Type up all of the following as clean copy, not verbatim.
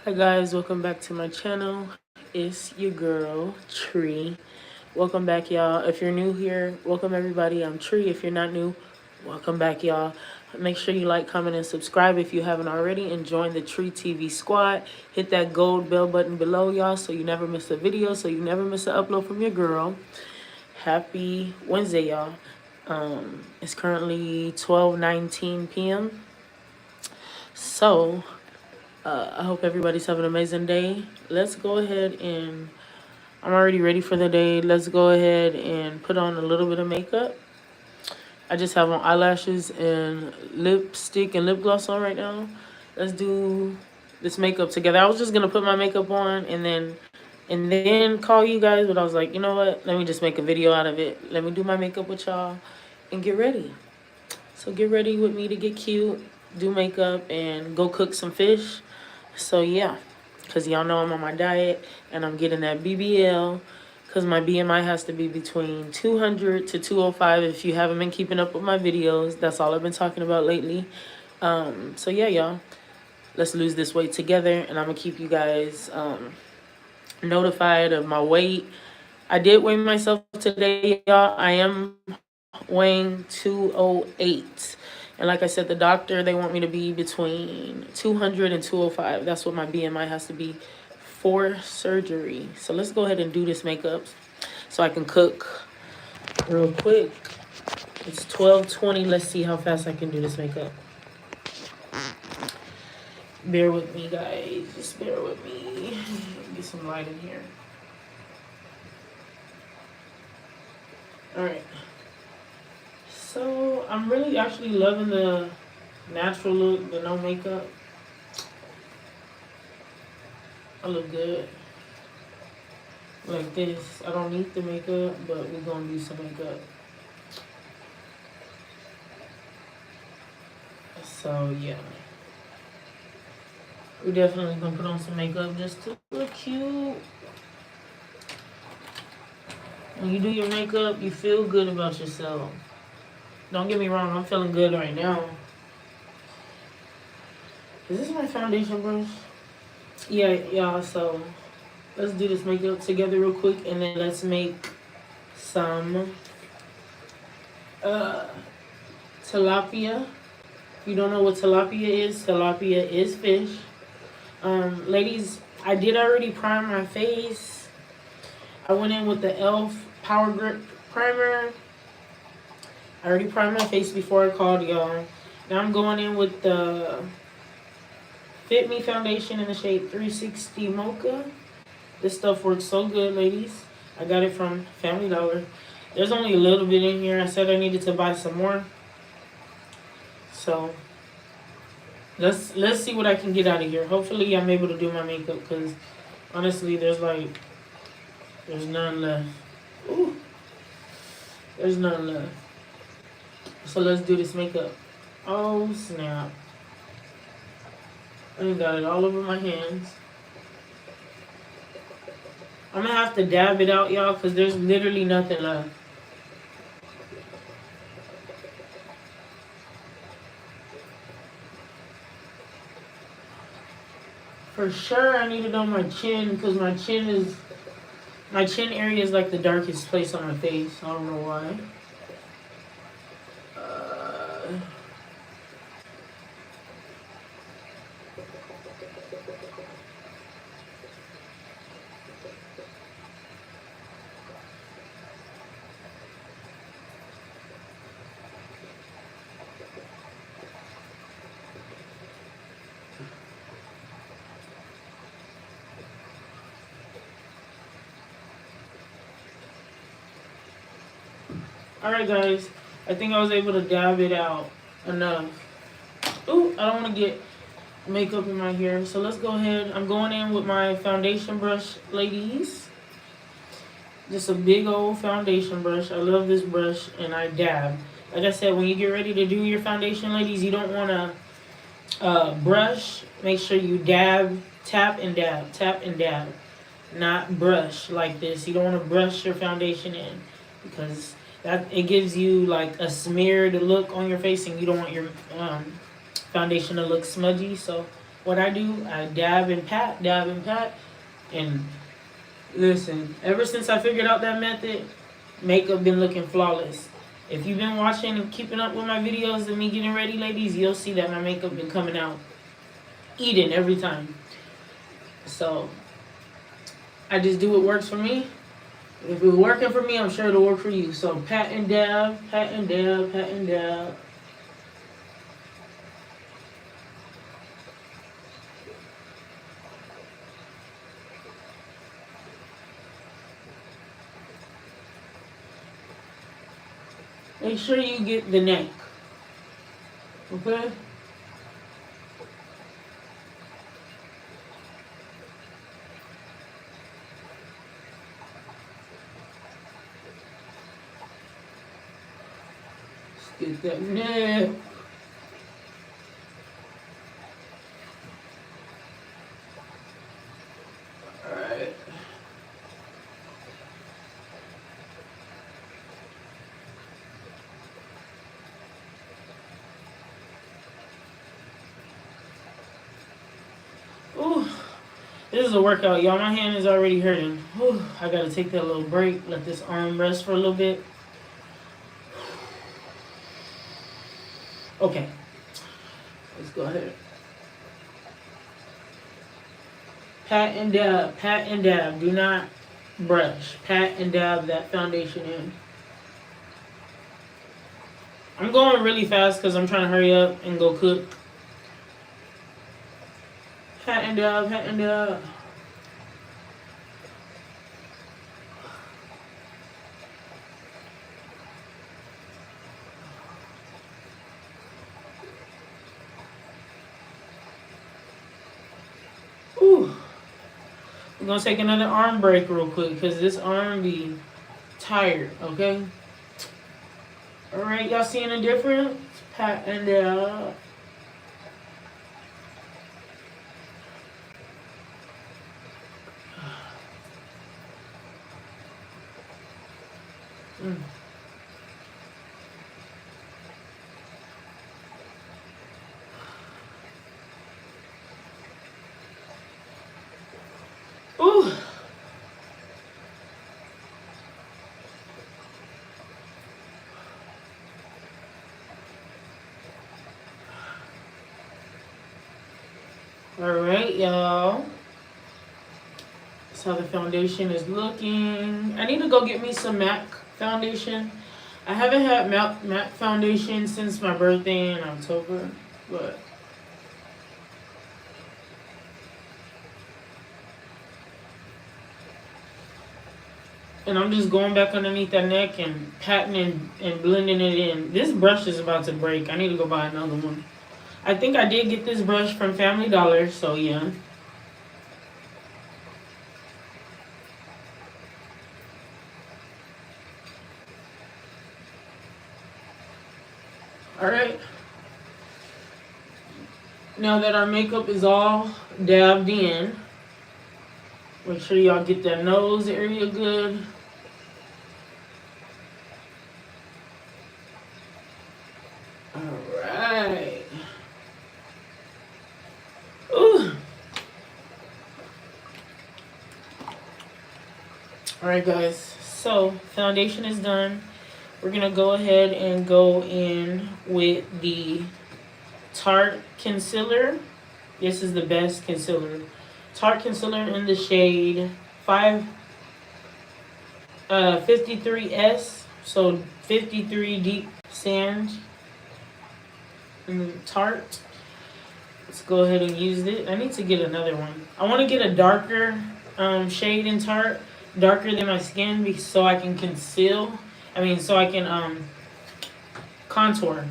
Hi guys, welcome back to my channel. It's your girl Tree. Welcome back, y'all. If you're new here, welcome everybody. I'm Tree. If you're not new, welcome back, y'all. Make sure you like, comment, and subscribe if you haven't already, and join the Tree TV squad. Hit that gold bell button below, y'all, so you never miss a video, so you never miss an upload from your girl. Happy Wednesday, y'all. It's currently 12:19 p.m. So I hope everybody's having an amazing day. Let's go ahead and I'm already ready for the day. Let's go ahead and put on a little bit of makeup. I just have on eyelashes and lipstick and lip gloss on right now. Let's do this makeup together. I was just gonna put my makeup on and then call you guys, but I was like, you know what? Let me just make a video out of it. Let me do my makeup with y'all and get ready. So get ready with me to get cute, do makeup, and go cook some fish. So yeah, because y'all know I'm on my diet and I'm getting that BBL because my BMI has to be between 200 to 205. If you haven't been keeping up with my videos, that's all I've been talking about lately. So yeah, y'all, let's lose this weight together, and I'm going to keep you guys notified of my weight. I did weigh myself today, y'all. I am weighing 208. And like I said, the doctor, they want me to be between 200 and 205. That's what my BMI has to be for surgery. So let's go ahead and do this makeup so I can cook real quick. It's 12:20. Let's see how fast I can do this makeup. Bear with me, guys. Just bear with me. Get some light in here. All right. So I'm really actually loving the natural look, the no makeup. I look good. Like this. I don't need the makeup, but we're gonna do some makeup. So yeah. We're definitely gonna put on some makeup just to look cute. When you do your makeup, you feel good about yourself. Don't get me wrong, I'm feeling good right now. Is this my foundation brush? Yeah, y'all, so let's do this makeup together real quick and then let's make some tilapia. If you don't know what tilapia is fish. Ladies, I did already prime my face. I went in with the e.l.f. Power Grip Primer. I already primed my face before I called y'all. Now I'm going in with the Fit Me foundation in the shade 360 Mocha. This stuff works so good, ladies. I got it from Family Dollar. There's only a little bit in here. I said I needed to buy some more. So let's see what I can get out of here. Hopefully I'm able to do my makeup because honestly there's none left. Ooh. There's none left. So let's do this makeup. Oh snap. I got it all over my hands. I'm gonna have to dab it out, y'all, because there's literally nothing left. For sure, I need it on my chin because my chin area is like the darkest place on my face. I don't know why. Alright guys, I think I was able to dab it out enough. Ooh, I don't want to get makeup in my hair. So let's go ahead. I'm going in with my foundation brush, ladies. Just a big old foundation brush. I love this brush and I dab. Like I said, when you get ready to do your foundation, ladies, you don't want to brush. Make sure you dab, tap and dab, tap and dab. Not brush like this. You don't want to brush your foundation in because it gives you like a smeared look on your face and you don't want your foundation to look smudgy. So what I do, I dab and pat, dab and pat. And listen, ever since I figured out that method, makeup been looking flawless. If you've been watching and keeping up with my videos of me getting ready, ladies, you'll see that my makeup been coming out eating every time. So I just do what works for me. If it's working for me, I'm sure it'll work for you. So pat and dab, pat and dab, pat and dab. Make sure you get the neck. Okay? Let's get that neck. Alright. Ooh, this is a workout, y'all. My hand is already hurting. Ooh, I gotta take that little break, let this arm rest for a little bit. Okay, let's go ahead. Pat and dab, pat and dab. Do not brush. Pat and dab that foundation in. I'm going really fast because I'm trying to hurry up and go cook. Pat and dab, pat and dab. Ooh. We're going to take another arm break real quick because this arm be tired, okay? Alright, y'all seeing a difference? Pat and dab. Ooh. Alright, y'all. That's how the foundation is looking. I need to go get me some MAC foundation. I haven't had MAC foundation since my birthday in October, but and I'm just going back underneath that neck and patting and blending it in. This brush is about to break. I need to go buy another one. I think I did get this brush from Family Dollar, so yeah. Alright. Now that our makeup is all dabbed in, make sure y'all get that nose area good. Alright. Ooh. Alright guys, so foundation is done. We're gonna go ahead and go in with the Tarte concealer. This is the best concealer. Tarte concealer in the shade 53S, so 53 deep sand. Tarte. Let's go ahead and use it. I need to get another one. I want to get a darker shade in Tarte, darker than my skin, so I can conceal. So I can contour.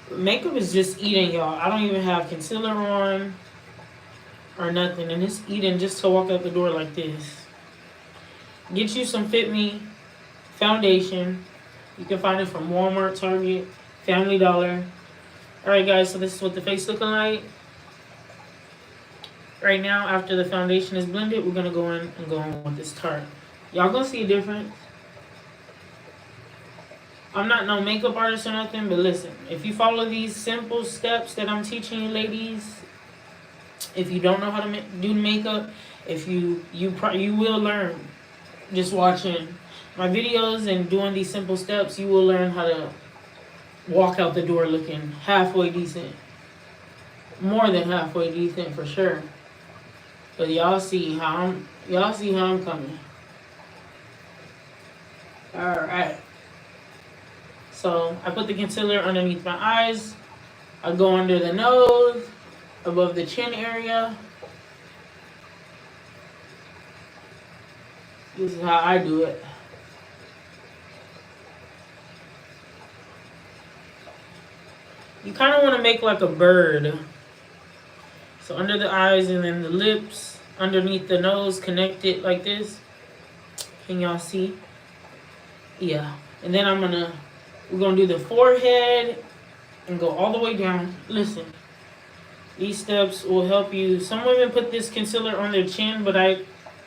Makeup is just eating, y'all. I don't even have concealer on or nothing, and it's eating just to walk out the door like this. Get you some Fit Me foundation. You can find it from Walmart, Target, Family Dollar. Alright guys, so this is what the face looking like. Right now, after the foundation is blended, we're going to go in and go in with this Tarte. Y'all going to see a difference. I'm not no makeup artist or nothing, but listen, if you follow these simple steps that I'm teaching you, ladies, if you don't know how to do makeup, if you will learn just watching my videos and doing these simple steps. You will learn how to walk out the door looking halfway decent, more than halfway decent for sure. But y'all see how I'm coming. All right. So I put the concealer underneath my eyes. I go under the nose, above the chin area. This is how I do it. You kind of want to make like a bird. So under the eyes and then the lips, underneath the nose, connect it like this. Can y'all see? Yeah. And then we're gonna do the forehead and go all the way down. Listen, these steps will help you. Some women put this concealer on their chin, but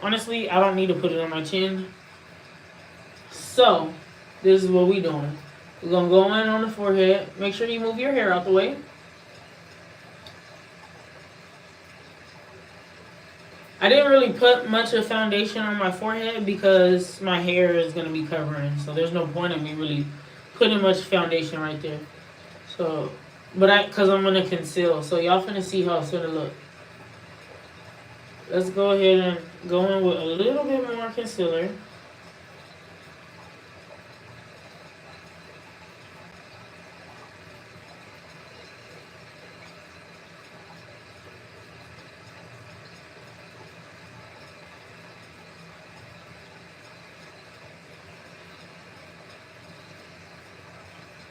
honestly, I don't need to put it on my chin. So, this is what we doing. We're going to go in on the forehead. Make sure you move your hair out the way. I didn't really put much of foundation on my forehead because my hair is going to be covering. So, there's no point in me really putting much foundation right there. So, because I'm going to conceal. So, y'all finna see how it's going to look. Let's go ahead and go in with a little bit more concealer.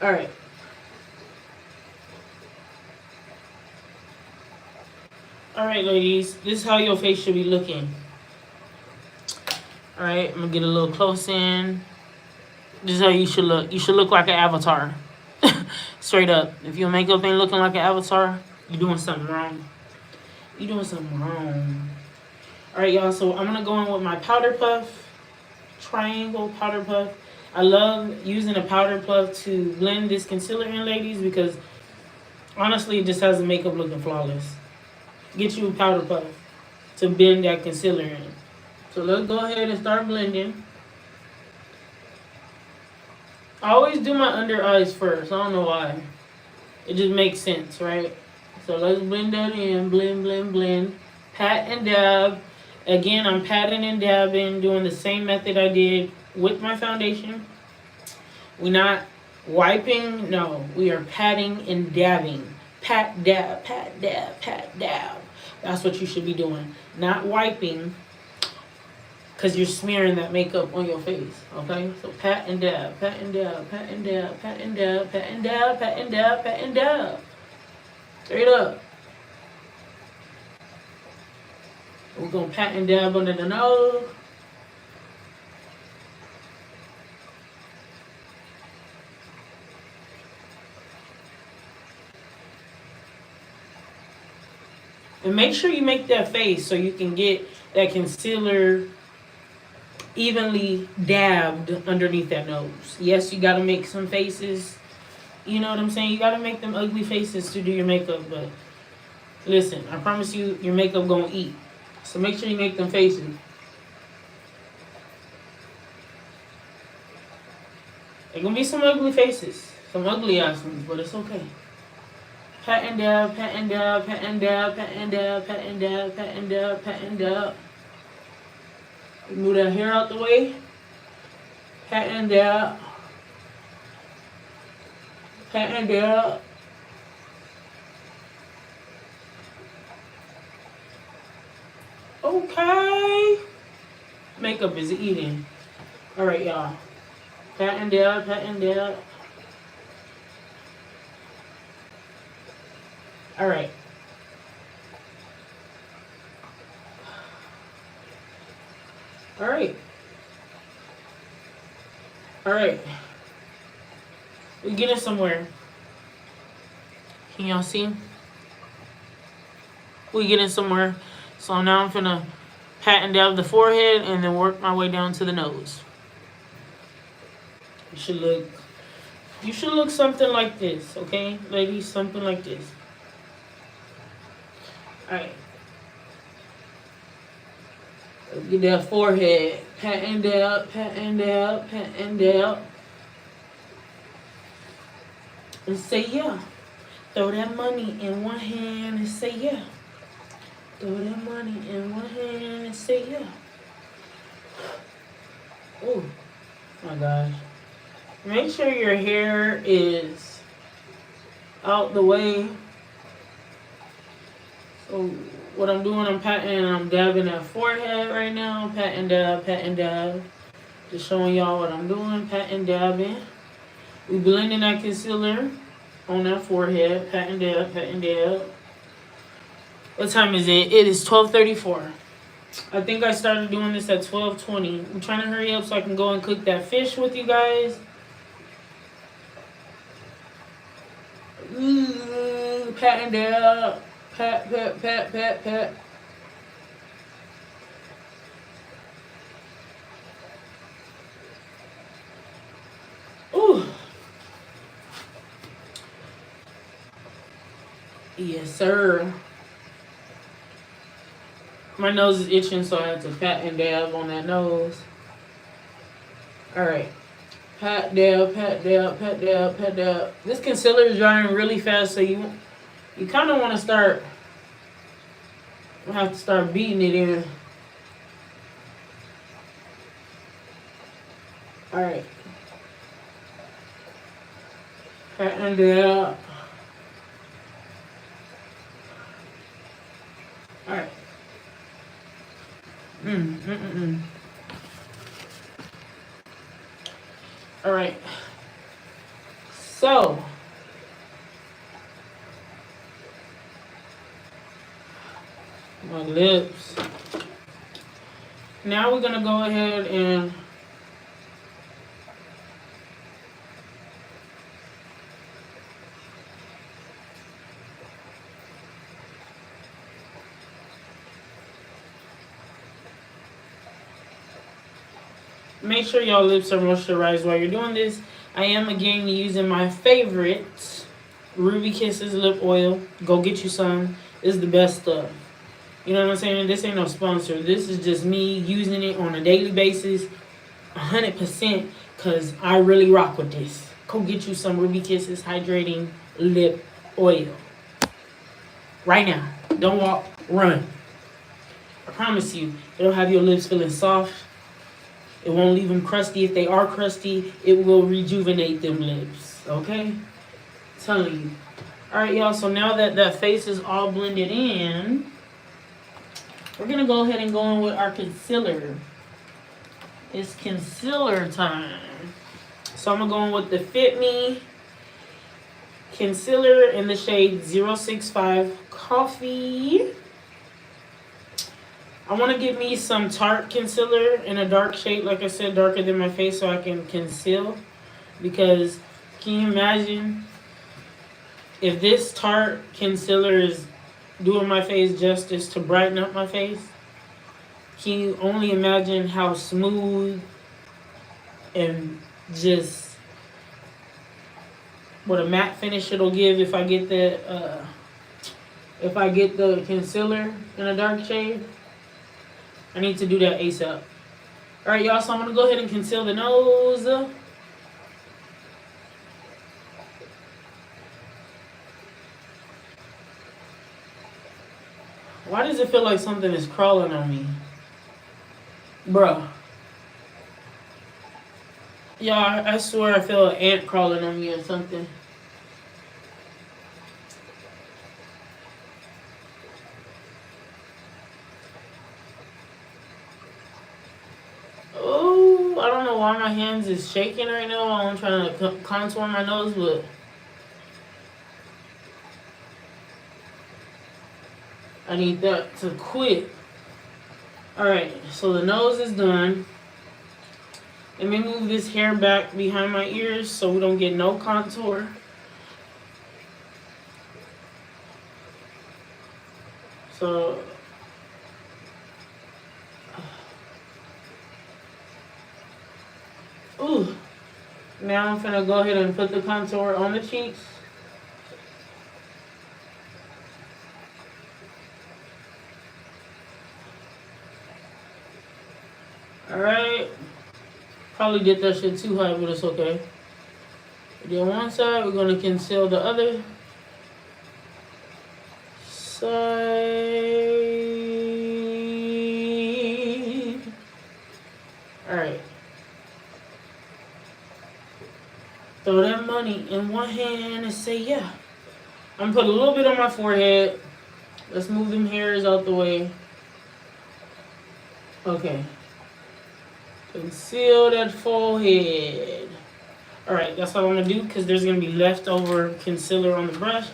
All right. All right, ladies. This is how your face should be looking. All right, I'm gonna get a little close in. This is how you should look. You should look like an avatar. Straight up. If your makeup ain't looking like an avatar, you're doing something wrong. You're doing something wrong. All right, y'all. So I'm gonna go in with my powder puff, triangle powder puff. I love using a powder puff to blend this concealer in, ladies, because honestly, it just has the makeup looking flawless. Get you a powder puff to blend that concealer in. So let's go ahead and start blending. I always do my under eyes first. I don't know why. It just makes sense, right? So let's blend that in. Blend, blend, blend. Pat and dab. Again, I'm patting and dabbing, doing the same method I did with my foundation. We're not wiping. No, we are patting and dabbing. Pat, dab, pat, dab, pat, dab. That's what you should be doing. Not wiping, because you're smearing that makeup on your face. Okay? So pat and dab, pat and dab, pat and dab, pat and dab, pat and dab, pat and dab, pat and dab. Straight up. We're going to pat and dab under the nose. And make sure you make that face so you can get that concealer evenly dabbed underneath that nose. Yes, you got to make some faces. You know what I'm saying? You got to make them ugly faces to do your makeup. But listen, I promise you, your makeup going to eat. So make sure you make them faces. There going to be some ugly faces. Some ugly ass ones, but it's okay. Pat and dab, pat and dab, pat and dab, pat and dab, pat and dab, pat and dab, pat and dab. Move that hair out the way. Pat and dab. Pat and dab. Okay. Makeup is eating. Alright, y'all. Pat and dab, pat and dab. Alright. Alright. Alright. We're getting somewhere. Can y'all see? We're getting somewhere. So now I'm finna pat and dab the forehead and then work my way down to the nose. It should look You should look something like this, okay? Ladies, something like this. Alright. Get that forehead. Patting down, patting down, patting down. And say yeah. Throw that money in one hand and say yeah. Throw that money in one hand and say yeah. Oh my gosh. Make sure your hair is out the way. So what I'm doing, I'm patting, I'm dabbing that forehead right now. Patting, dab, patting, dab. Just showing y'all what I'm doing. Patting, dabbing. We blending that concealer on that forehead. Patting, dab, patting, dab. What time is it? It is 12:34. I think I started doing this at 12:20. I'm trying to hurry up so I can go and cook that fish with you guys. Patting down. Pat, pat, pat, pat, pat. Ooh. Yes, sir. My nose is itching, so I have to pat and dab on that nose. Alright. Pat, dab, pat, dab, pat, dab, pat, dab. This concealer is drying really fast, so you kind of want to start. I have to start beating it in. Alright. Pat and dab. Alright. Alright. So. My lips. Now we're going to go ahead and make sure y'all lips are moisturized while you're doing this. I am again using my favorite Ruby Kisses lip oil. Go get you some. It's the best stuff. You know what I'm saying? This ain't no sponsor. This is just me using it on a daily basis, 100%, because I really rock with this. Go get you some Ruby Kisses Hydrating Lip Oil. Right now. Don't walk, run. I promise you, it'll have your lips feeling soft. It won't leave them crusty. If they are crusty, it will rejuvenate them lips. Okay? I'm telling you. Alright, y'all. So now that that face is all blended in, we're going to go ahead and go in with our concealer. It's concealer time. So I'm going to go in with the Fit Me concealer in the shade 065 Coffee. I want to get me some Tarte concealer in a dark shade, like I said, darker than my face, so I can conceal. Because can you imagine if this Tarte concealer is doing my face justice to brighten up my face? Can you only imagine how smooth and just what a matte finish it'll give if I get the concealer in a dark shade? I need to do that ASAP. Alright, y'all, so I'm going to go ahead and conceal the nose. Why does it feel like something is crawling on me? Bruh. Y'all, I swear I feel an ant crawling on me or something. Oh, I don't know why my hands is shaking right now while I'm trying to contour my nose, but I need that to quit. Alright, so the nose is done. Let me move this hair back behind my ears so we don't get no contour. So, ooh, Now I'm gonna go ahead and put the contour on the cheeks. Alright. Probably did that shit too high, but it's okay. We did one side, we're gonna conceal the other side. Alright. Throw that money in one hand and say yeah. I'm gonna put a little bit on my forehead. Let's move them hairs out the way. Okay. Conceal that forehead. Alright, that's all I'm going to do because there's going to be leftover concealer on the brush.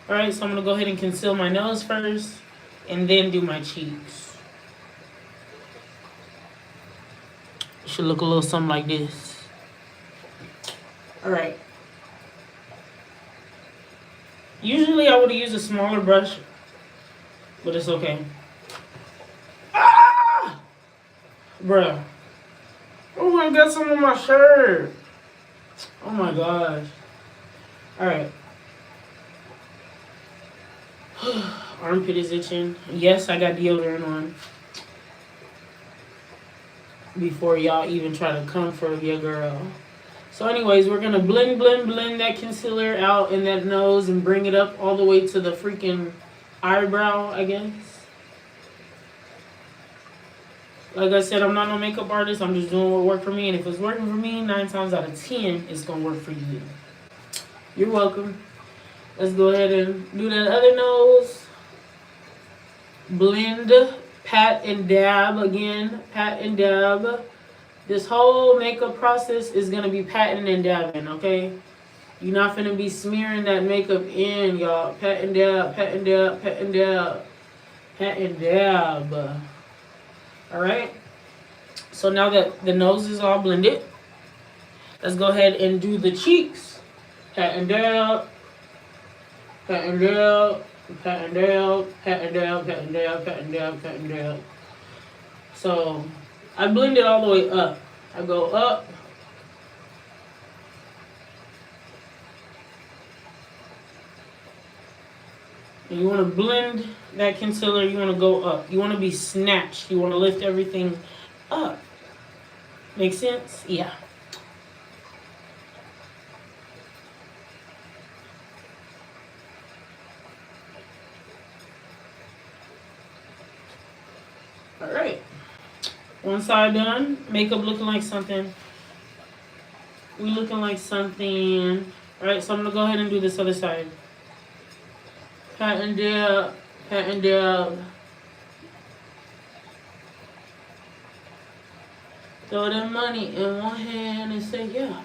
Alright, so I'm going to go ahead and conceal my nose first and then do my cheeks. It should look a little something like this. Alright. Usually I would use a smaller brush, but it's okay. Ah! Bruh. Oh, I got some on my shirt. Oh my gosh. Alright. Armpit is itching. Yes, I got deodorant on. Before y'all even try to comfort your girl. So anyways, we're going to blend that concealer out in that nose and bring it up all the way to the freaking eyebrow, I guess. Like I said, I'm not no makeup artist. I'm just doing what worked for me. And if it's working for me, 9 times out of 10, it's going to work for you. You're welcome. Let's go ahead and do that other nose. Blend, pat and dab again. Pat and dab. This whole makeup process is going to be patting and dabbing, okay? You're not going to be smearing that makeup in, y'all. Pat and dab, pat and dab, pat and dab. Pat and dab. Alright? So now that the nose is all blended, let's go ahead and do the cheeks. Pat and dab. Pat and dab. Pat and dab. Pat and dab. Pat and dab. Pat and dab. Pat and dab. So I blend it all the way up. I go up. And you want to blend that concealer. You want to go up. You want to be snatched. You want to lift everything up. Make sense? Yeah. All right. One side done. Makeup looking like something. We looking like something. All right, so I'm going to go ahead and do this other side. Pat and dab. Pat and dab. Throw that money in one hand and say, yeah.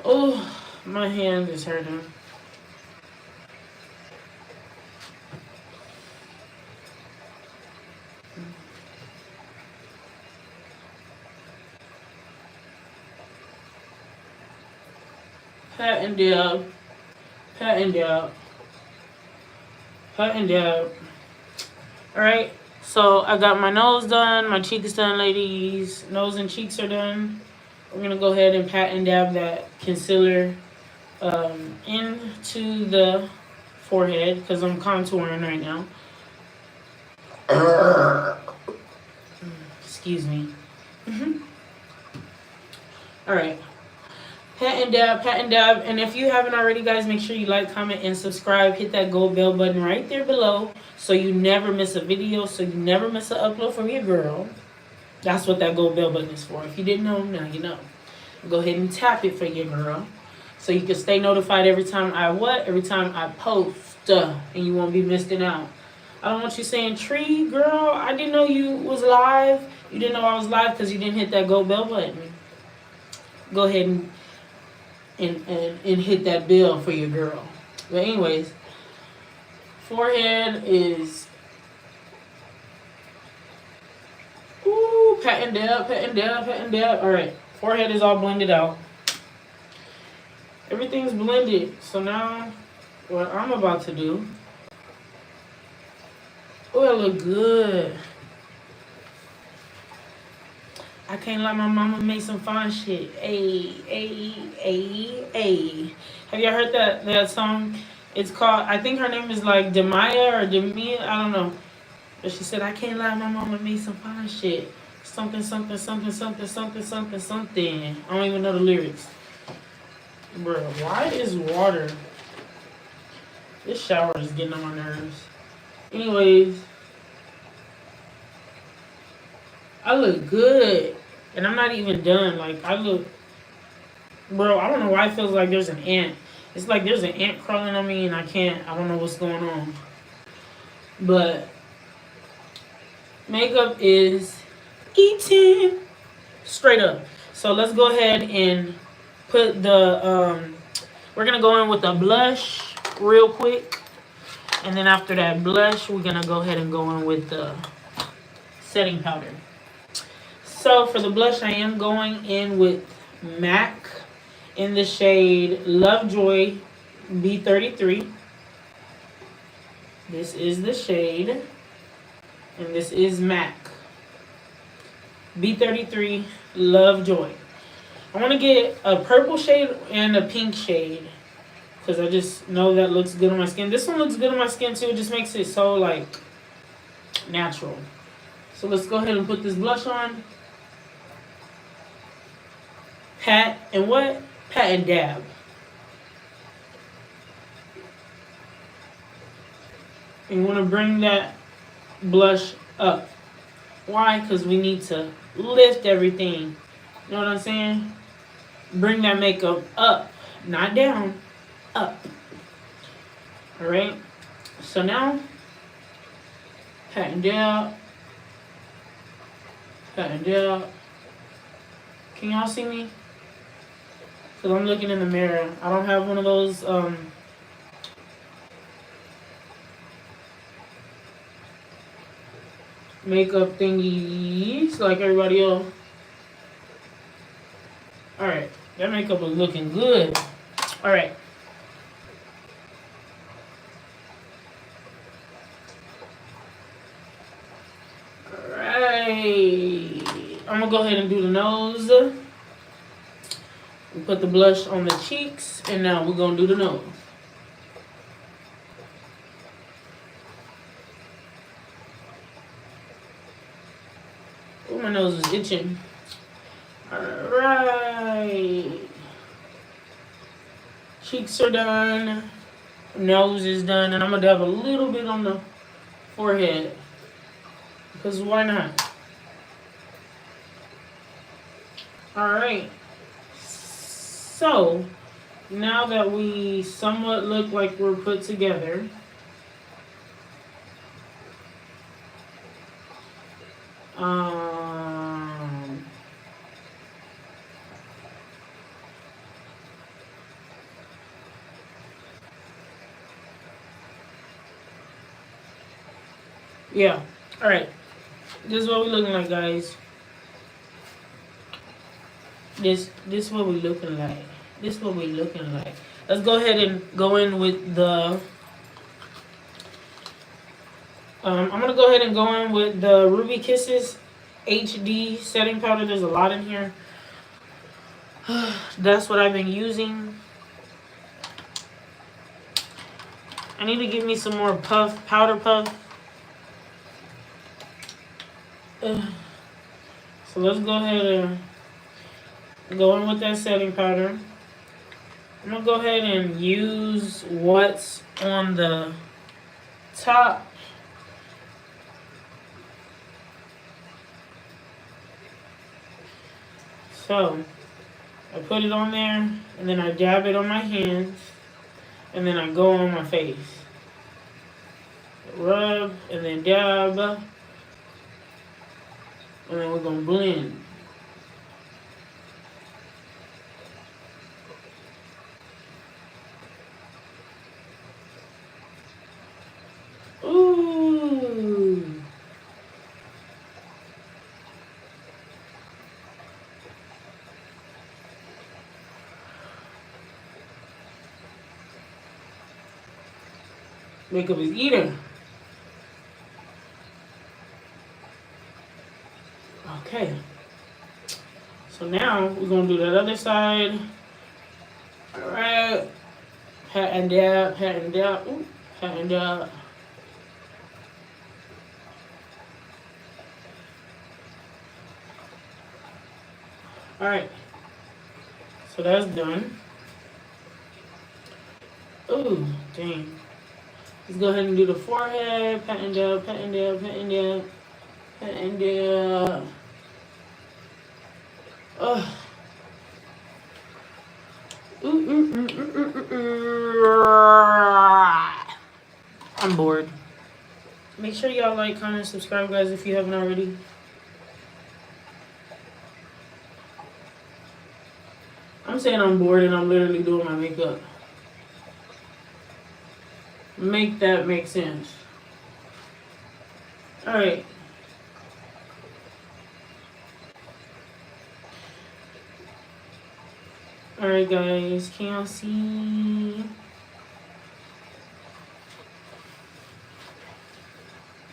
Oh, my hand is hurting. Pat and dab. Pat and dab. Pat and dab. Alright, so I got my nose done, my cheeks done, ladies. Nose and cheeks are done. We're going to go ahead and pat and dab that concealer into the forehead because I'm contouring right now. Excuse me. Alright. Pat and dab. And if you haven't already, guys, make sure you like, comment, and subscribe. Hit that gold bell button right there below so you never miss a video, so you never miss an upload from your girl. That's what that gold bell button is for. If you didn't know, now you know. Go ahead and tap it for your girl so you can stay notified every time Every time I post, and you won't be missing out. I don't want you saying, Tree, girl, I didn't know you was live. You didn't know I was live because you didn't hit that gold bell button. Go ahead and hit that bell for your girl. But anyways, forehead is pat and dab, pat and dab, pat and dab. Alright, forehead is all blended out. Everything's blended. So now what I'm about to do. Oh, it look good. I can't lie, my mama made some fine shit. A. Have y'all heard that song? It's called, I think her name is like Demaya or Demia, I don't know. But she said, I can't lie, my mama made some fine shit. Something, something, something, something, something, something, something. I don't even know the lyrics. Bro, why is water? This shower is getting on my nerves. Anyways, I look good. And I'm not even done. Like, I look... Bro, I don't know why it feels like there's an ant. It's like there's an ant crawling on me and I don't know what's going on. But makeup is eating. Straight up. So let's go ahead and put the... we're going to go in with the blush real quick. And then after that blush, we're going to go ahead and go in with the setting powder. So for the blush, I am going in with MAC in the shade Lovejoy B33. This is the shade. And this is MAC B33 Lovejoy. I want to get a purple shade and a pink shade, because I just know that looks good on my skin. This one looks good on my skin too. It just makes it so like natural. So let's go ahead and put this blush on. Pat and what? Pat and dab. And you want to bring that blush up. Why? Because we need to lift everything. You know what I'm saying? Bring that makeup up. Not down. Up. Alright? So now, pat and dab. Pat and dab. Can y'all see me? Because I'm looking in the mirror. I don't have one of those makeup thingies like everybody else. Alright. That makeup is looking good. Alright. Alright. I'm going to go ahead and do the nose. We put the blush on the cheeks. And now we're going to do the nose. Oh, my nose is itching. Alright. Cheeks are done. Nose is done. And I'm going to dab a little bit on the forehead. Because why not? Alright. So, now that we somewhat look like we're put together, yeah. Alright. This is what we're looking like, guys. This is what we're looking like. This is what we're looking like. Let's go ahead and go in with the... I'm going to go ahead and go in with the Ruby Kisses HD setting powder. There's a lot in here. That's what I've been using. I need to give me some more powder puff. So let's go ahead and go in with that setting powder. I'm going to go ahead and use what's on the top. So, I put it on there, and then I dab it on my hands, and then I go on my face. Rub, and then dab, and then we're going to blend. Ooh. Makeup is eating. Okay. So now we're gonna do that other side. All right, pat and dab, pat and dab, ooh, pat and dab. All right, so that's done. Ooh, dang. Let's go ahead and do the forehead, pat and dab, pat and dab, pat and dab, pat and dab. Ugh. I'm bored. Make sure y'all like, comment, subscribe, guys, if you haven't already. I'm saying I'm bored and I'm literally doing my makeup. Make that make sense. Alright. Alright, guys. Can y'all see?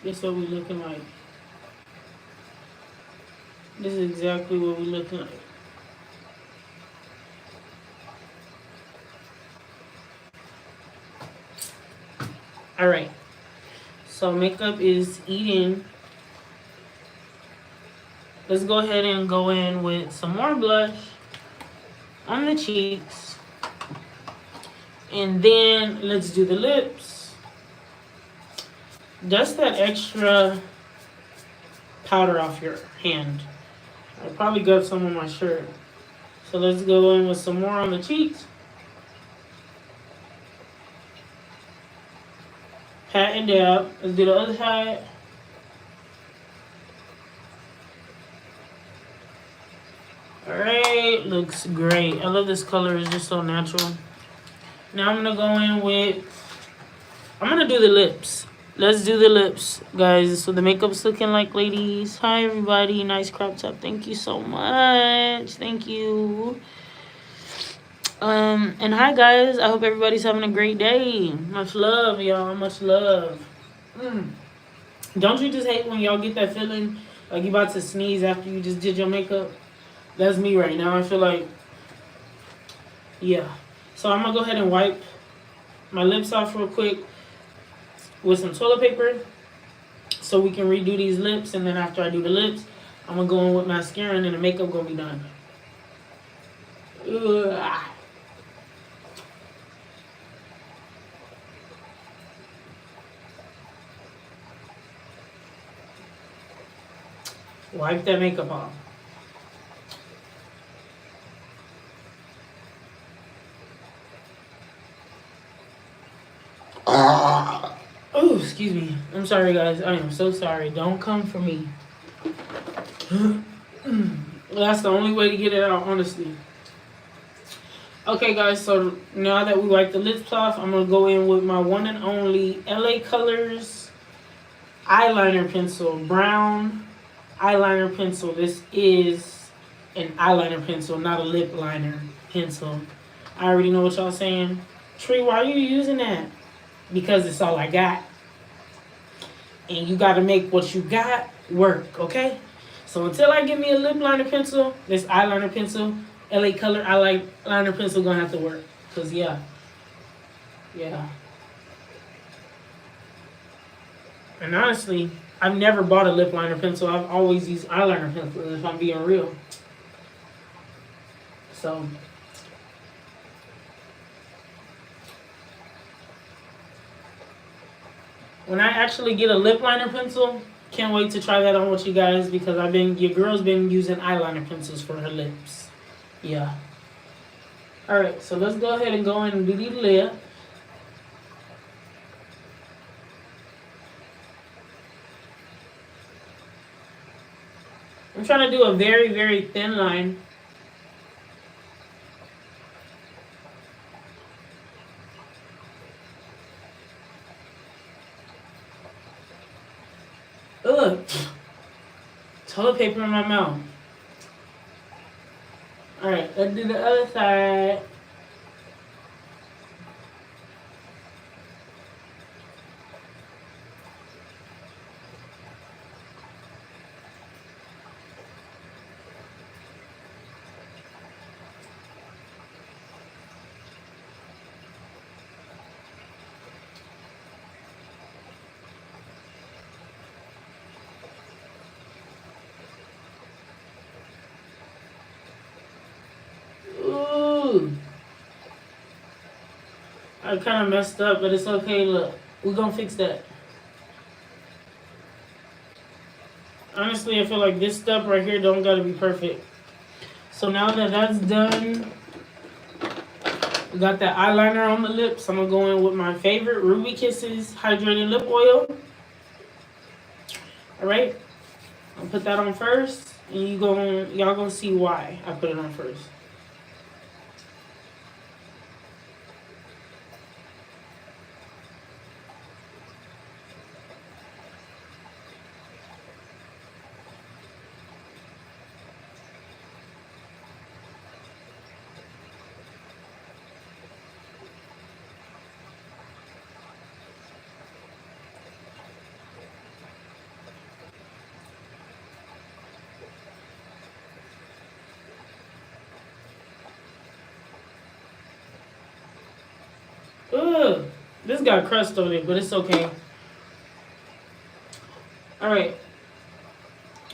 This is what we looking like. This is exactly what we looking like. Alright. So makeup is eating. Let's go ahead and go in with some more blush on the cheeks. And then let's do the lips. Dust that extra powder off your hand. I probably got some on my shirt. So let's go in with some more on the cheeks. Pat and dab. Let's do the other side. Alright, looks great. I love this color, it's just so natural. Now I'm gonna go in with, I'm gonna do the lips. Let's do the lips, guys. So the makeup's looking like, ladies. Hi, everybody. Nice crop top. Thank you so much. Thank you. And hi, guys. I hope everybody's having a great day. Much love, y'all. Much love. Don't you just hate when y'all get that feeling like you about to sneeze after you just did your makeup? That's me right now. I feel like, yeah. So I'm gonna go ahead and wipe my lips off real quick with some toilet paper so we can redo these lips. And then after I do the lips, I'm gonna go in with mascara and then the makeup gonna be done. Ugh. Wipe that makeup off. Oh, excuse me. I'm sorry, guys. I am so sorry. Don't come for me. That's the only way to get it out, honestly. Okay, guys. So now that we wiped the lips off, I'm going to go in with my one and only LA Colors eyeliner pencil. Brown eyeliner pencil. This is an eyeliner pencil, not a lip liner pencil. I already know what y'all saying. Tree, why are you using that? Because it's all I got. And you got to make what you got work, okay? So until I get me a lip liner pencil, this eyeliner pencil, LA Color eyeliner pencil gonna have to work. Because, yeah. And honestly, I've never bought a lip liner pencil. I've always used eyeliner pencils, if I'm being real. So when I actually get a lip liner pencil, can't wait to try that on with you guys because your girl's been using eyeliner pencils for her lips. Yeah. Alright, so let's go ahead and go in and do the lip. I'm trying to do a very, very thin line. Ugh. Toilet paper in my mouth. Alright, let's do the other side. I kind of messed up, but it's okay. Look, we're gonna fix that. Honestly, I feel like this step right here don't gotta be perfect. So now that that's done, we got that eyeliner on the lips. I'm gonna go in with my favorite Ruby Kisses Hydrating Lip Oil. Alright, I'll put that on first, and y'all gonna see why I put it on first. Ugh, this got crust on it, but it's okay. Alright,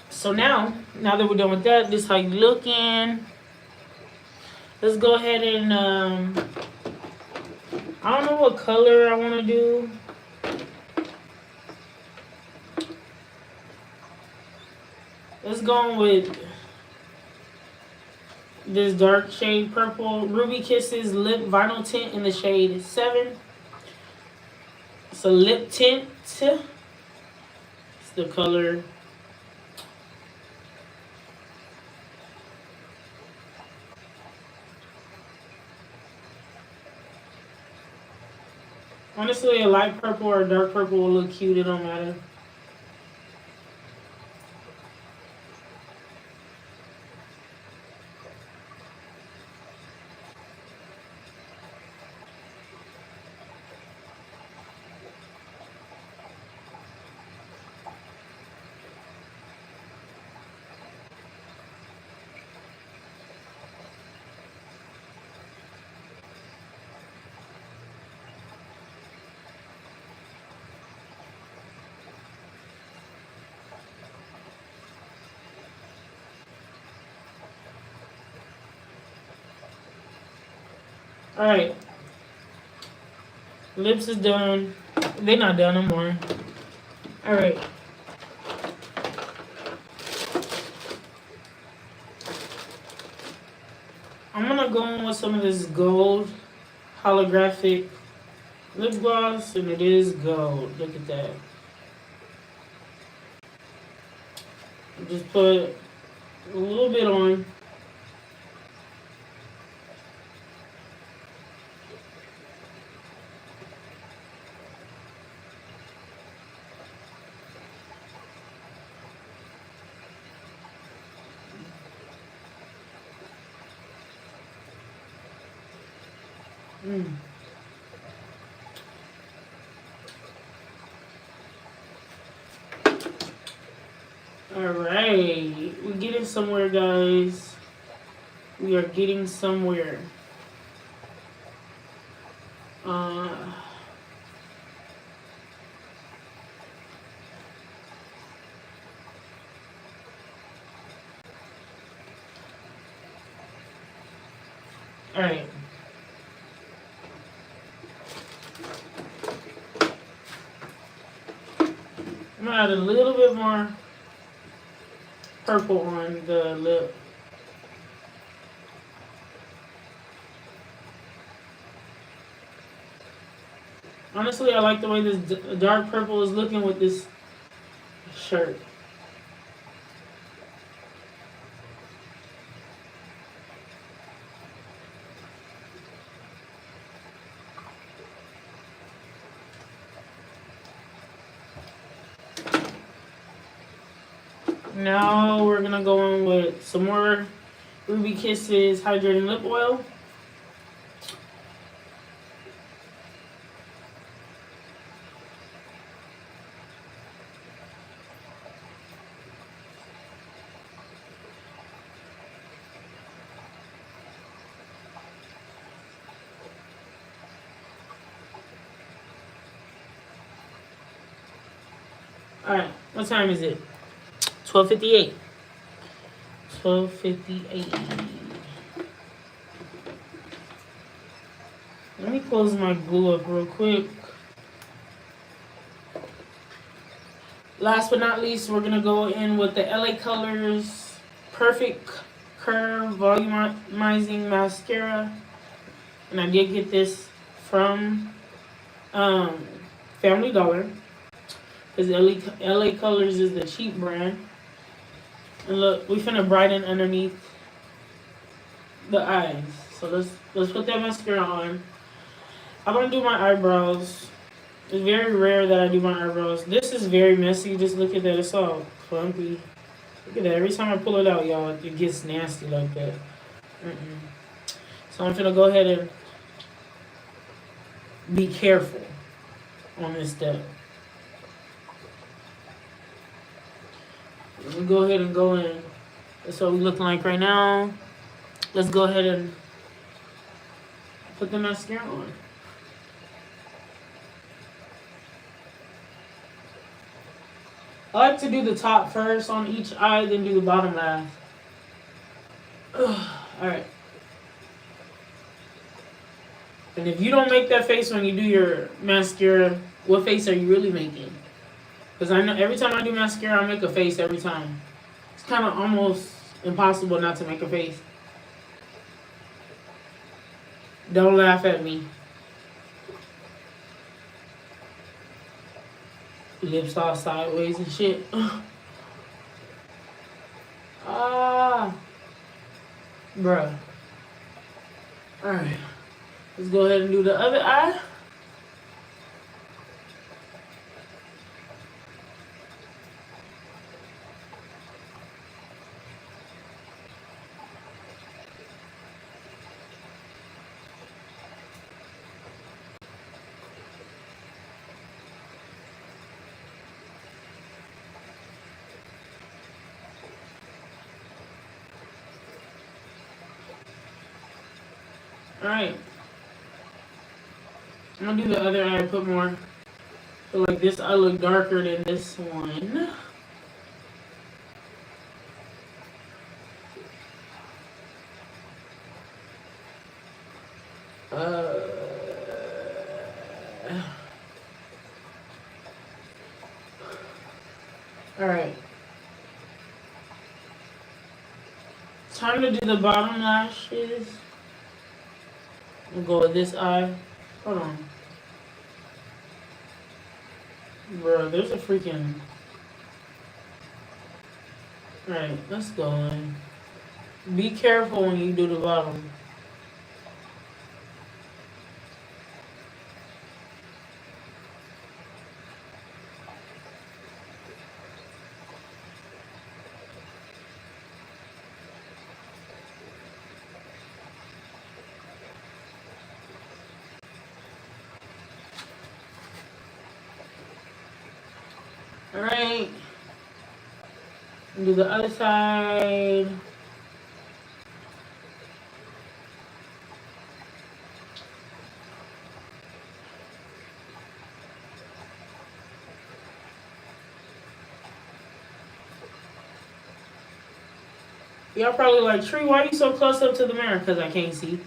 so now that we're done with that, this is how you looking. Let's go ahead and, I don't know what color I want to do. Let's go with this dark shade purple. Ruby Kisses Lip Vinyl Tint in the shade 7. It's a lip tint. It's the color. Honestly, a light purple or a dark purple will look cute. It don't matter. Alright. Lips is done. They're not done no more. Alright. I'm gonna go in with some of this gold holographic lip gloss, and it is gold. Look at that. Just put a little bit on. Alright, we're getting somewhere, guys. We are getting somewhere. Alright. I'm gonna add a little bit more purple on the lip. Honestly, I like the way this dark purple is looking with this shirt. Now we're gonna go in with some more Ruby Kisses Hydrating Lip Oil. Alright, what time is it? 12:58. 12:58. Let me close my glue up real quick. Last but not least, we're gonna go in with the LA Colors Perfect Curve Volumizing Mascara. And I did get this from Family Dollar. Because LA Colors is the cheap brand. And look, we finna brighten underneath the eyes. So let's put that mascara on. I'm gonna do my eyebrows. It's very rare that I do my eyebrows. This is very messy. Just look at that. It's all clumpy. Look at that. Every time I pull it out, y'all, it gets nasty like that. So I'm gonna go ahead and be careful on this step. Let me go ahead and go in. That's what we're looking like right now. Let's go ahead and put the mascara on. I like to do the top first on each eye, then do the bottom last. Alright. And if you don't make that face when you do your mascara, what face are you really making? Because I know every time I do mascara, I make a face every time. It's kind of almost impossible not to make a face. Don't laugh at me. Lips all sideways and shit. Bruh. Alright. Let's go ahead and do the other eye. Alright. I'm gonna do the other eye, put more. So like this eye look darker than this one. Alright. Time to do the bottom lashes. We'll go with this eye. Hold on. Bro, there's a freaking... Alright, let's go in. Be careful when you do the bottom. Alright. Do the other side. Y'all probably like, Tree, why are you so close up to the mirror? Because I can't see.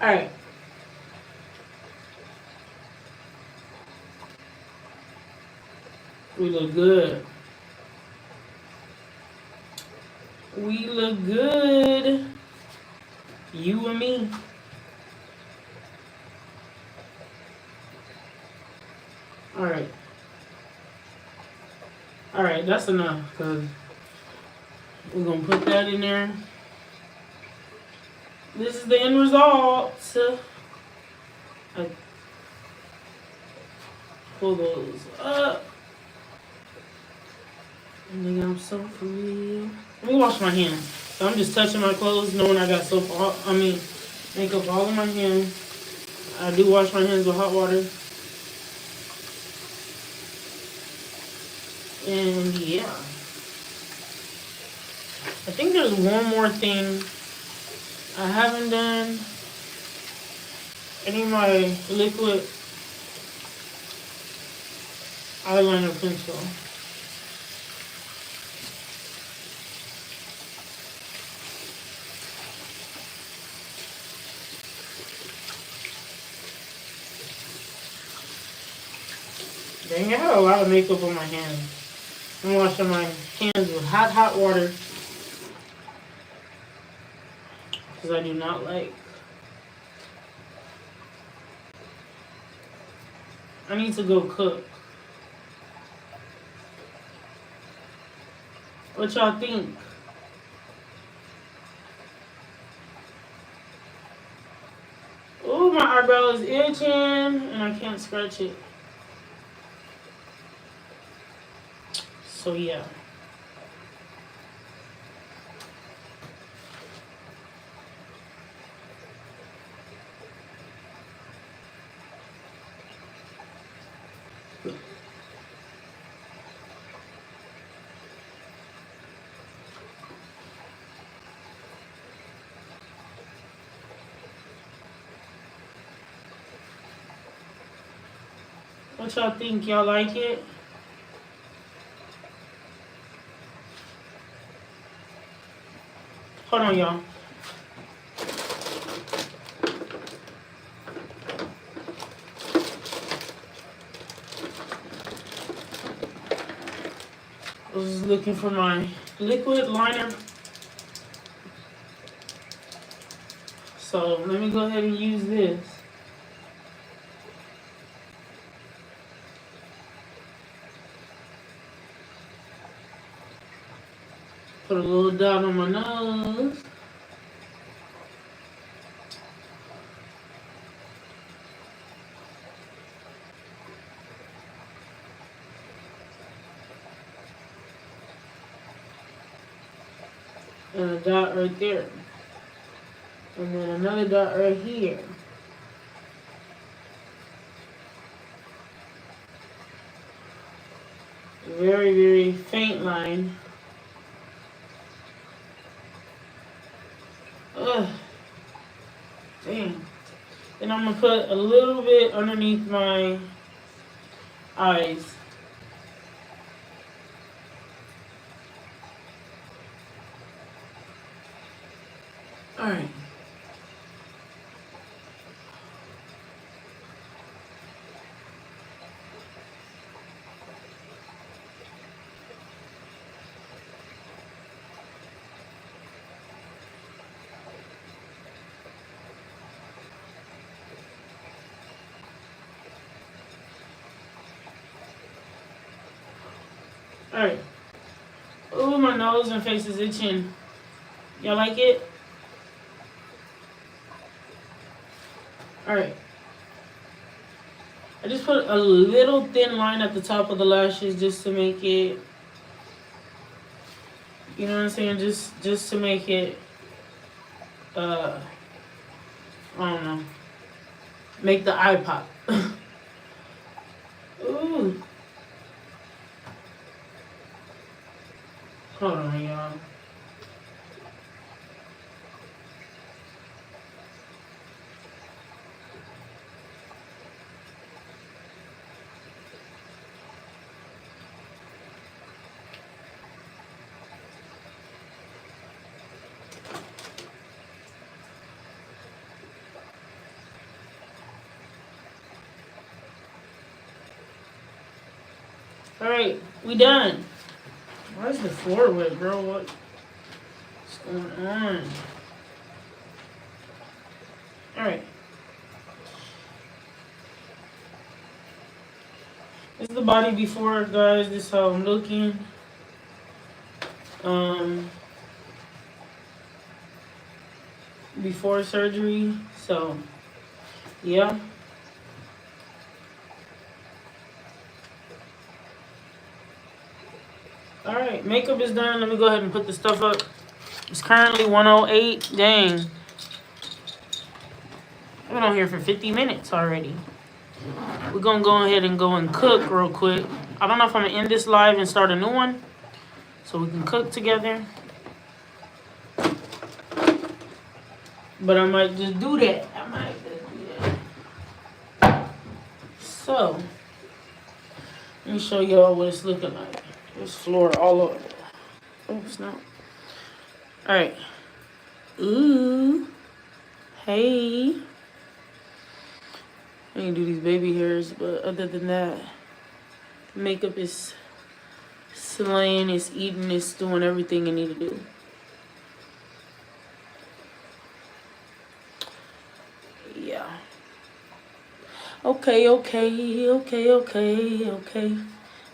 Alright. We look good. We look good. You and me. Alright. Alright, that's enough. Because we're going to put that in there. This is the end result. I pull those up. And then I'm so free. Let me wash my hands. So I'm just touching my clothes, knowing I got makeup all in my hands. I do wash my hands with hot water. And yeah. I think there's one more thing I haven't done. I need my liquid eyeliner pencil. Dang, I have a lot of makeup on my hands. I'm washing my hands with hot water. Because I do not like. I need to go cook. What y'all think? Oh, my eyebrow is itching and I can't scratch it. So yeah. What y'all think? Y'all like it? Hold on, y'all. I was looking for my liquid liner. So let me go ahead and use this. Put a little dot on my nose. And a dot right there. And then another dot right here. Very, very faint line. Ugh. Dang. Then I'm going to put a little bit underneath my eyes. Alright. Alright. Ooh, my nose and face is itching. Y'all like it? Alright. I just put a little thin line at the top of the lashes just to make it, you know what I'm saying? Just to make it, I don't know, make the eye pop. Ooh. Hold on, y'all. Alright, we done. Why is the floor wet, bro? What's going on? Alright. This is the body before, guys. This is how I'm looking. Before surgery. So, yeah. Alright, makeup is done. Let me go ahead and put the stuff up. It's currently 1:08. Dang. I've been on here for 50 minutes already. We're going to go ahead and go and cook real quick. I don't know if I'm going to end this live and start a new one so we can cook together. But I might just do that. I might just do that. So, let me show y'all what it's looking like. This floor all over. Oh, snap. Alright. Ooh. Hey. I ain't do these baby hairs, but other than that, makeup is slaying, it's eating, it's doing everything it need to do. Yeah. Okay.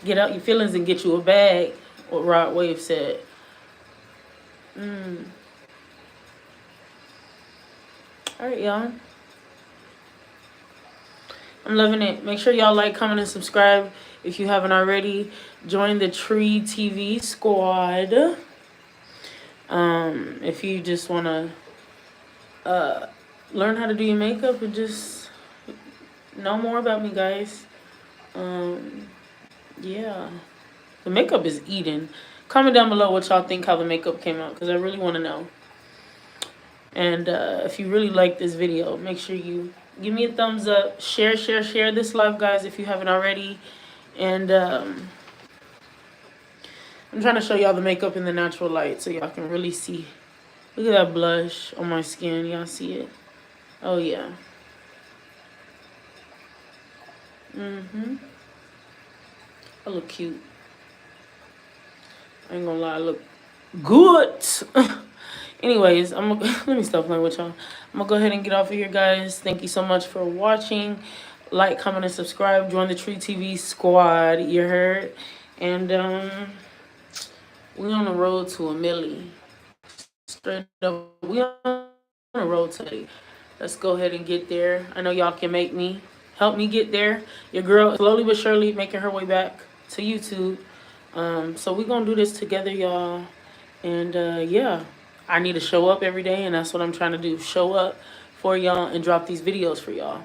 Get out your feelings and get you a bag, what Rod Wave said. Alright, y'all. I'm loving it. Make sure y'all like, comment, and subscribe if you haven't already. Join the Tree TV squad. If you just want to learn how to do your makeup and just know more about me, guys. Yeah. The makeup is eating. Comment down below what y'all think how the makeup came out, because I really want to know. And if you really like this video, make sure you give me a thumbs up. Share this live, guys, if you haven't already. And I'm trying to show y'all the makeup in the natural light so y'all can really see. Look at that blush on my skin. Y'all see it? Oh, yeah. I look cute. I ain't gonna lie, I look good. Anyways, let me stop playing with y'all. I'm gonna go ahead and get off of here, guys. Thank you so much for watching. Like, comment, and subscribe. Join the Tree TV squad. You heard? And we on the road to a milli. Straight up, we on the road to it. Let's go ahead and get there. I know y'all can help me get there. Your girl slowly but surely making her way back to YouTube. So we gonna do this together, y'all. And yeah, I need to show up every day, and that's what I'm trying to do. Show up for y'all and drop these videos for y'all.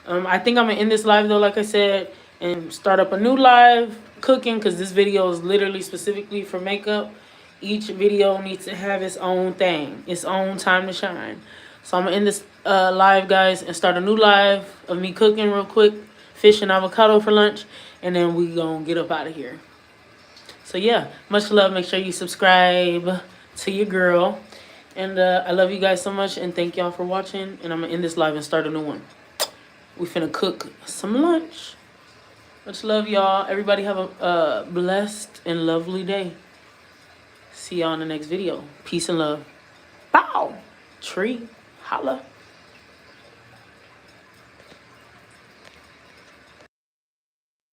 I think I'm gonna end this live though, like I said, and start up a new live cooking, because this video is literally specifically for makeup. Each video needs to have its own thing, its own time to shine. So I'm gonna end this live, guys, and start a new live of me cooking real quick, fish and avocado for lunch, and then we gonna get up out of here. So yeah, much love. Make sure you subscribe to your girl. And I love you guys so much, and thank y'all for watching. And I'm gonna end this live and start a new one. We finna cook some lunch. Much love, y'all. Everybody have a blessed and lovely day. See y'all in the next video. Peace and love. Bow. Tree. Holla.